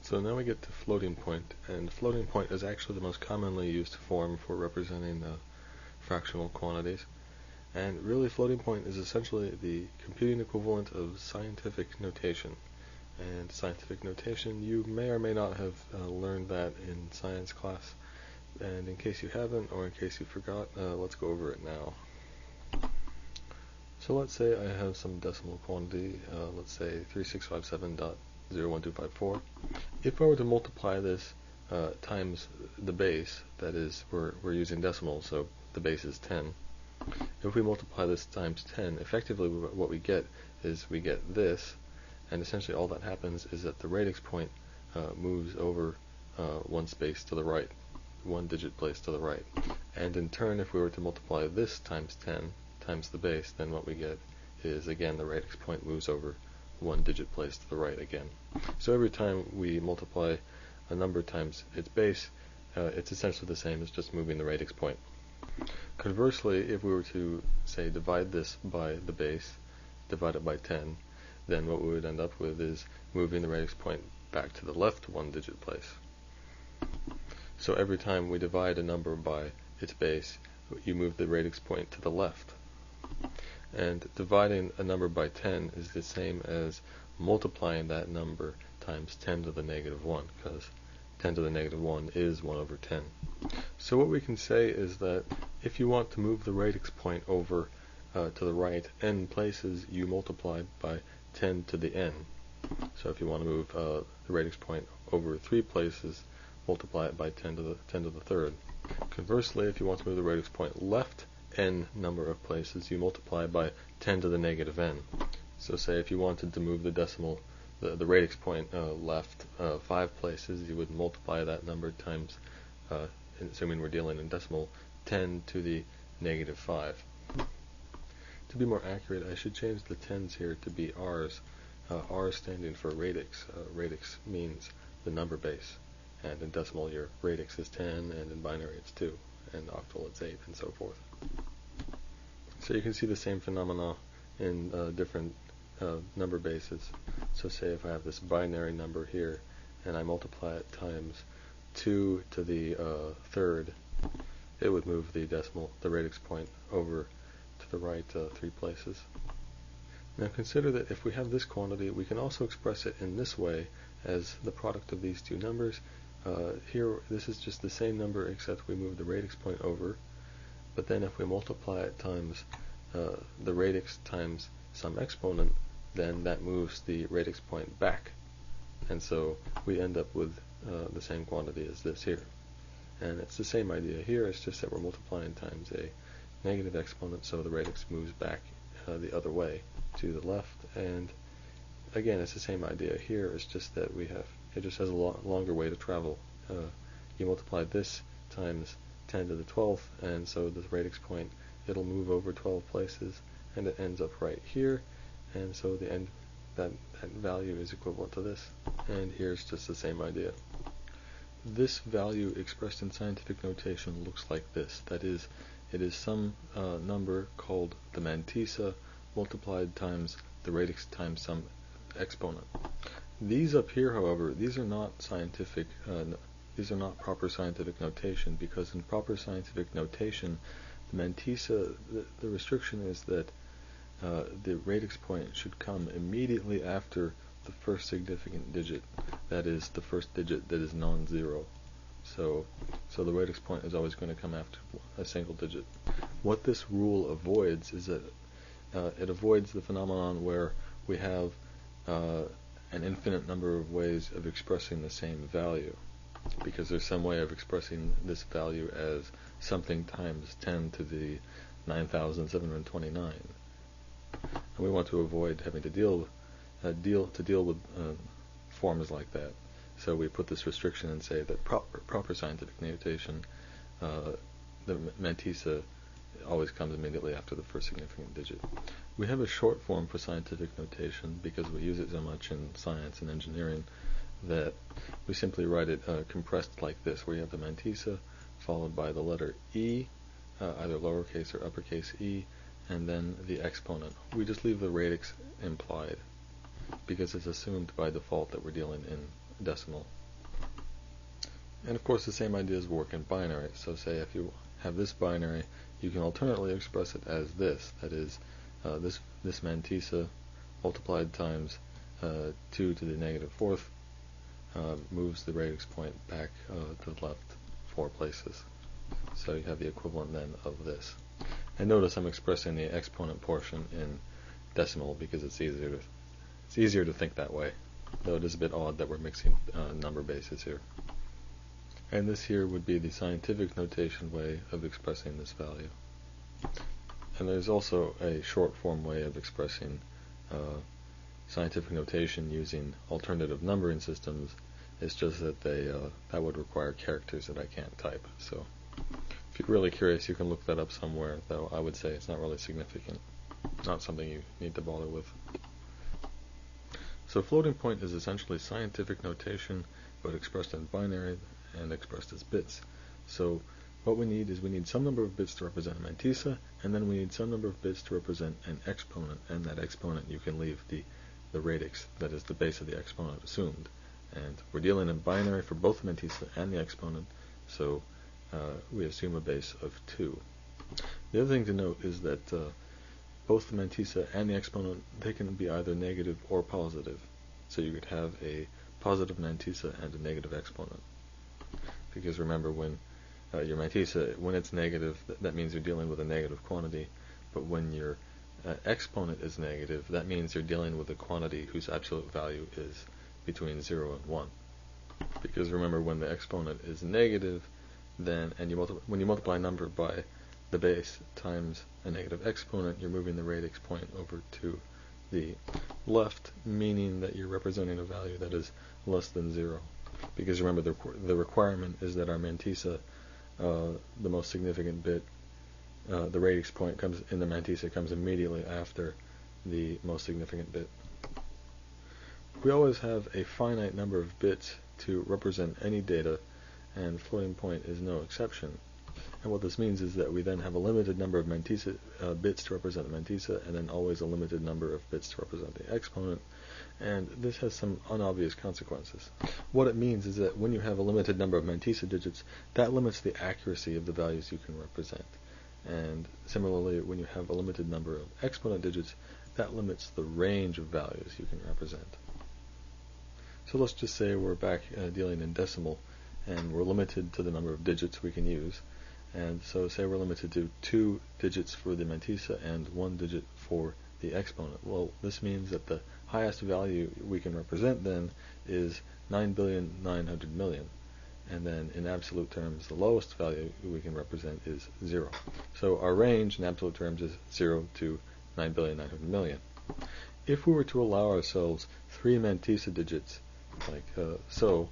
So now we get to floating point, and floating point is actually the most commonly used form for representing fractional quantities. And really, floating point is essentially the computing equivalent of scientific notation. And scientific notation, you may or may not have learned that in science class. And in case you haven't, or in case you forgot, let's go over it now. So let's say I have some decimal quantity, let's say 3657.01254. If I were to multiply this times the base, that is, we're using decimals, so the base is 10. If we multiply this times 10, effectively what we get is we get this, and essentially all that happens is that the radix point moves over one space to the right, one digit place to the right. And in turn, if we were to multiply this times 10 times the base, then what we get is, again, the radix point moves over one digit place to the right again. So every time we multiply a number times its base, it's essentially the same as just moving the radix point. Conversely, if we were to, say, divide this by the base, divide it by 10, then what we would end up with is moving the radix point back to the left one digit place. So every time we divide a number by its base, you move the radix point to the left. And dividing a number by 10 is the same as multiplying that number times 10 to the negative 1, because 10 to the negative 1 is 1 over 10. So what we can say is that if you want to move the radix point over to the right n places, you multiply by 10 to the n. So if you want to move the radix point over 3 places, multiply it by 10 to the third. Conversely, if you want to move the radix point left n number of places, you multiply by 10 to the negative n. So say if you wanted to move the decimal, the radix point left 5 places, you would multiply that number times, assuming we're dealing in decimal, 10 to the negative 5. To be more accurate, I should change the tens here to be r's. R standing for radix. Radix means the number base. And in decimal, your radix is 10, and in binary it's 2, and octal it's 8, and so forth. So you can see the same phenomena in different number bases. So say if I have this binary number here, and I multiply it times 2 to the third, it would move the radix point over to the right 3 places. Now consider that if we have this quantity, we can also express it in this way as the product of these two numbers. Here, this is just the same number except we move the radix point over, but then if we multiply it times the radix times some exponent, then that moves the radix point back, and so we end up with the same quantity as this here. And it's the same idea here, it's just that we're multiplying times a negative exponent, so the radix moves back the other way to the left, and again it's the same idea here, it's just that it just has a longer way to travel. You multiply this times 10 to the 12th, and so the radix point, it'll move over 12 places, and it ends up right here, and so that value is equivalent to this. And here's just the same idea. This value expressed in scientific notation looks like this. That is, it is some number called the mantissa multiplied times the radix times some exponent. These up here, however, these are not scientific. These are not proper scientific notation, because in proper scientific notation, the mantissa, the restriction is that the radix point should come immediately after the first significant digit. That is, the first digit that is non-zero. So the radix point is always going to come after a single digit. What this rule avoids is that it avoids the phenomenon where we have an infinite number of ways of expressing the same value, because there's some way of expressing this value as something times 10 to the 9,729. And we want to avoid having to deal with forms like that. So we put this restriction and say that proper scientific notation, the mantissa always comes immediately after the first significant digit. We have a short form for scientific notation because we use it so much in science and engineering that we simply write it compressed like this, where you have the mantissa followed by the letter E, either lowercase or uppercase e, and then the exponent. We just leave the radix implied because it's assumed by default that we're dealing in decimal. And of course the same ideas work in binary. So say if you have this binary, you can alternately express it as this. That is, this mantissa multiplied times 2 to the negative fourth moves the radix point back to the left 4 places. So you have the equivalent then of this. And notice I'm expressing the exponent portion in decimal because it's easier to think that way, though it is a bit odd that we're mixing number bases here. And this here would be the scientific notation way of expressing this value. And there's also a short form way of expressing scientific notation using alternative numbering systems. It's just that that would require characters that I can't type. So if you're really curious, you can look that up somewhere, though I would say it's not really significant. Not something you need to bother with. So floating point is essentially scientific notation, but expressed in binary and expressed as bits. So what we need is some number of bits to represent a mantissa, and then we need some number of bits to represent an exponent, and that exponent you can leave the radix, that is the base of the exponent, assumed. And we're dealing in binary for both the mantissa and the exponent, so we assume a base of 2. The other thing to note is that both the mantissa and the exponent, they can be either negative or positive. So you could have a positive mantissa and a negative exponent. Because remember, when your mantissa, when it's negative, that means you're dealing with a negative quantity. But when your exponent is negative, that means you're dealing with a quantity whose absolute value is between 0 and 1. Because remember, when the exponent is negative, then when you multiply a number by the base times a negative exponent, you're moving the radix point over to the left, meaning that you're representing a value that is less than 0. Because remember, the requirement is that our mantissa, the most significant bit, the radix point comes in the mantissa comes immediately after the most significant bit. We always have a finite number of bits to represent any data, and floating point is no exception. And what this means is that we then have a limited number of mantissa bits to represent the mantissa, and then always a limited number of bits to represent the exponent. And this has some unobvious consequences. What it means is that when you have a limited number of mantissa digits, that limits the accuracy of the values you can represent. And similarly, when you have a limited number of exponent digits, that limits the range of values you can represent. So let's just say we're back dealing in decimal, and we're limited to the number of digits we can use. And so say we're limited to 2 digits for the mantissa and 1 digit for the exponent. Well, this means that the highest value we can represent then is 9,900,000,000. And then in absolute terms, the lowest value we can represent is 0. So our range in absolute terms is 0 to 9,900,000,000. If we were to allow ourselves 3 mantissa digits, like so,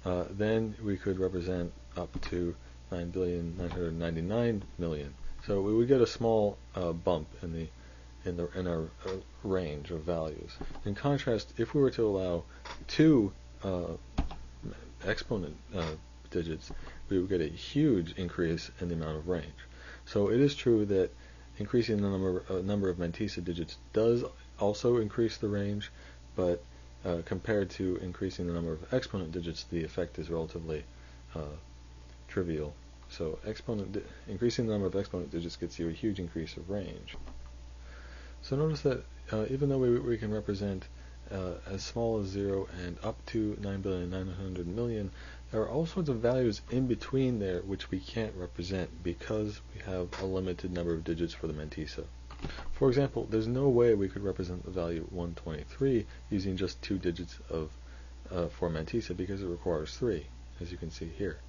then we could represent up to 9,999,000,000. So we would get a small bump in our range of values. In contrast, if we were to allow 2 exponent digits, we would get a huge increase in the amount of range. So it is true that increasing the number of mantissa digits does also increase the range, but compared to increasing the number of exponent digits, the effect is relatively trivial. So increasing the number of exponent digits gets you a huge increase of range. So notice that even though we can represent as small as 0 and up to 9,900,000,000, there are all sorts of values in between there which we can't represent because we have a limited number of digits for the mantissa. For example, there's no way we could represent the value 123 using just 2 digits for mantissa because it requires 3, as you can see here.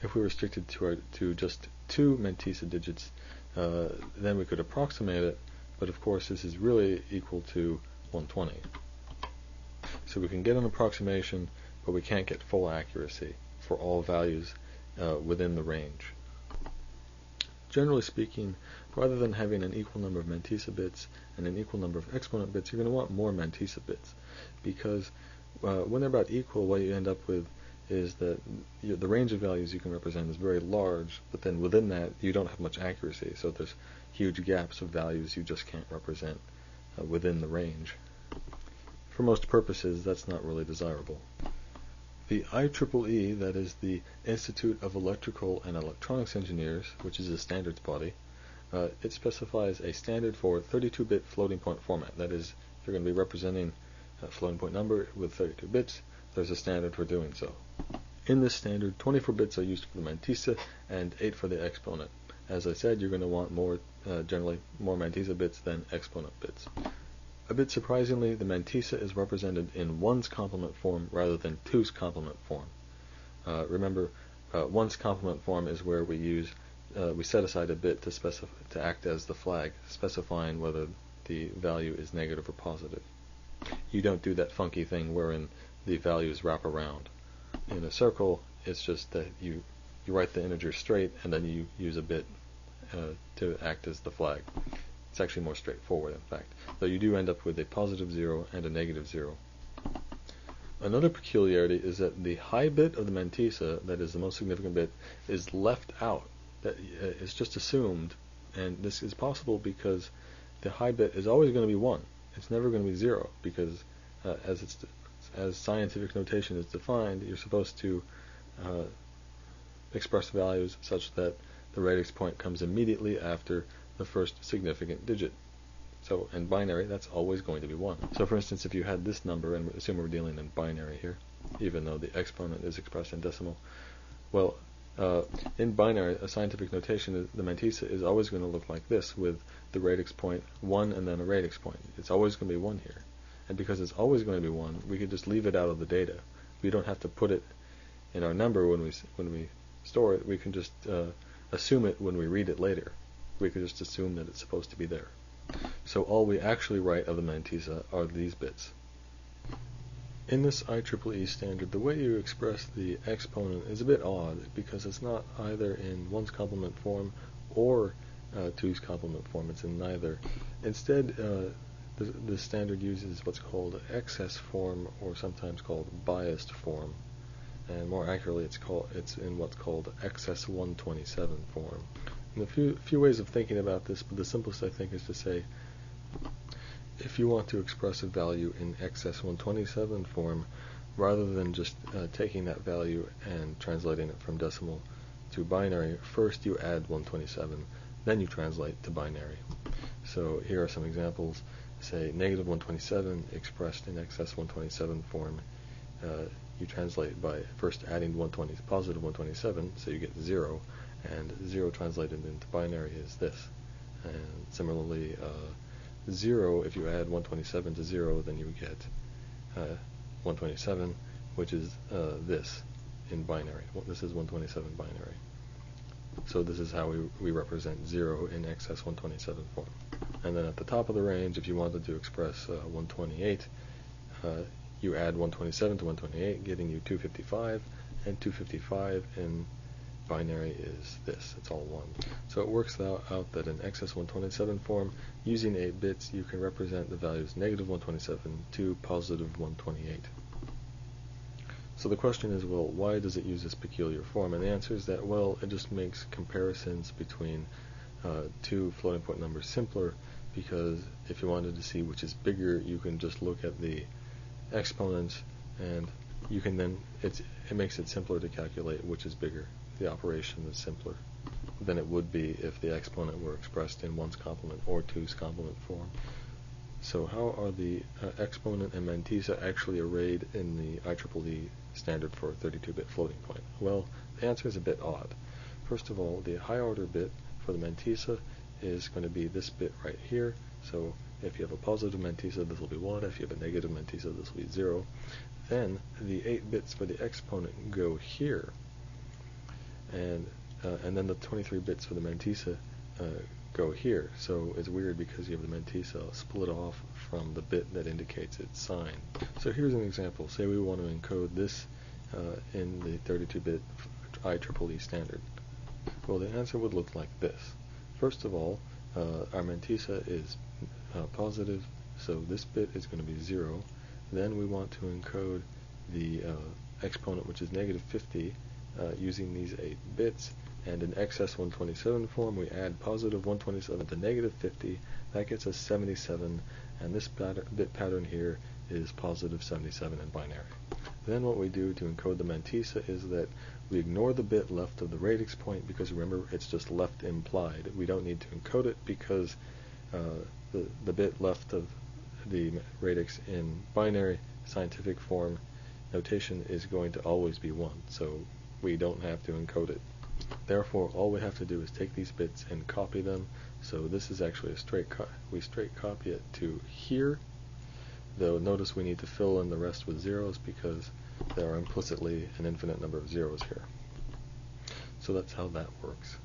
If we restricted to just 2 mantissa digits, then we could approximate it, but of course this is really equal to 120. So we can get an approximation, but we can't get full accuracy for all values within the range. Generally speaking, rather than having an equal number of mantissa bits and an equal number of exponent bits, you're going to want more mantissa bits, because when they're about equal, what you end up with is that the range of values you can represent is very large, but then within that you don't have much accuracy, so there's huge gaps of values you just can't represent within the range. For most purposes, that's not really desirable. The IEEE, that is the Institute of Electrical and Electronics Engineers, which is a standards body, it specifies a standard for 32-bit floating point format. That is, if you're going to be representing a floating point number with 32 bits, there's a standard for doing so. In this standard, 24 bits are used for the mantissa and 8 for the exponent. As I said, you're going to want generally more mantissa bits than exponent bits. A bit surprisingly, the mantissa is represented in 1's complement form rather than 2's complement form. Remember, 1's complement form is where we set aside a bit to act as the flag, specifying whether the value is negative or positive. You don't do that funky thing wherein the values wrap around. In a circle, it's just that you write the integer straight and then you use a bit to act as the flag. It's actually more straightforward, in fact, though you do end up with a positive 0 and a negative 0. Another peculiarity is that the high bit of the mantissa, that is the most significant bit, is left out. That is just assumed, and this is possible because the high bit is always going to be 1. It's never going to be 0, because as scientific notation is defined, you're supposed to express values such that the radix point comes immediately after the first significant digit. So in binary, that's always going to be 1. So for instance, if you had this number, and assume we're dealing in binary here, even though the exponent is expressed in decimal, well, in binary, a scientific notation, the mantissa is always going to look like this, with the radix point 1 and then a radix point. It's always going to be 1 here. And because it's always going to be 1, we could just leave it out of the data. We don't have to put it in our number when we store it. We can just assume it when we read it later. We could just assume that it's supposed to be there. So all we actually write of the mantissa are these bits. In this IEEE standard, the way you express the exponent is a bit odd because it's not either in 1's complement form or 2's complement form. It's in neither. Instead, the standard uses what's called excess form, or sometimes called biased form, and more accurately, it's in what's called excess 127 form. And a few ways of thinking about this, but the simplest I think is to say, if you want to express a value in excess 127 form, rather than just taking that value and translating it from decimal to binary, first you add 127, then you translate to binary. So here are some examples. Say negative 127 expressed in excess 127 form. You translate by first adding positive 127, so you get 0, and 0 translated into binary is this. And similarly, 0, if you add 127 to 0, then you get 127, which is this in binary. This is 127 binary. So this is how we represent 0 in excess 127 form. And then at the top of the range, if you wanted to express 128, you add 127 to 128, getting you 255, and 255 in binary is this. It's all 1. So it works out that in excess 127 form, using 8 bits, you can represent the values negative 127 to positive 128. So the question is, well, why does it use this peculiar form? And the answer is that, well, it just makes comparisons between two floating point numbers simpler, because if you wanted to see which is bigger, you can just look at the exponents, and you can then, it makes it simpler to calculate which is bigger. The operation is simpler than it would be if the exponent were expressed in 1's complement or 2's complement form. So how are the exponent and mantissa actually arrayed in the IEEE standard for 32-bit floating point? Well, the answer is a bit odd. First of all, the high order bit for the mantissa is going to be this bit right here. So if you have a positive mantissa, this will be 1. If you have a negative mantissa, this will be 0. Then the 8 bits for the exponent go here, and then the 23 bits for the mantissa go here. So it's weird because you have the mantissa split off from the bit that indicates its sign. So here's an example. Say we want to encode this in the 32-bit IEEE standard. Well, the answer would look like this. First of all, our mantissa is positive, so this bit is going to be 0. Then we want to encode the exponent, which is negative 50, using these 8 bits. And in excess 127 form, we add positive 127 to negative 50. That gets us 77, and this bit pattern here is positive 77 in binary. Then what we do to encode the mantissa is that we ignore the bit left of the radix point, because remember, it's just left implied. We don't need to encode it because the bit left of the radix in binary scientific form notation is going to always be 1, so we don't have to encode it. Therefore, all we have to do is take these bits and copy them. So this is actually a straight copy it to here, though notice we need to fill in the rest with zeros because there are implicitly an infinite number of zeros here. So that's how that works.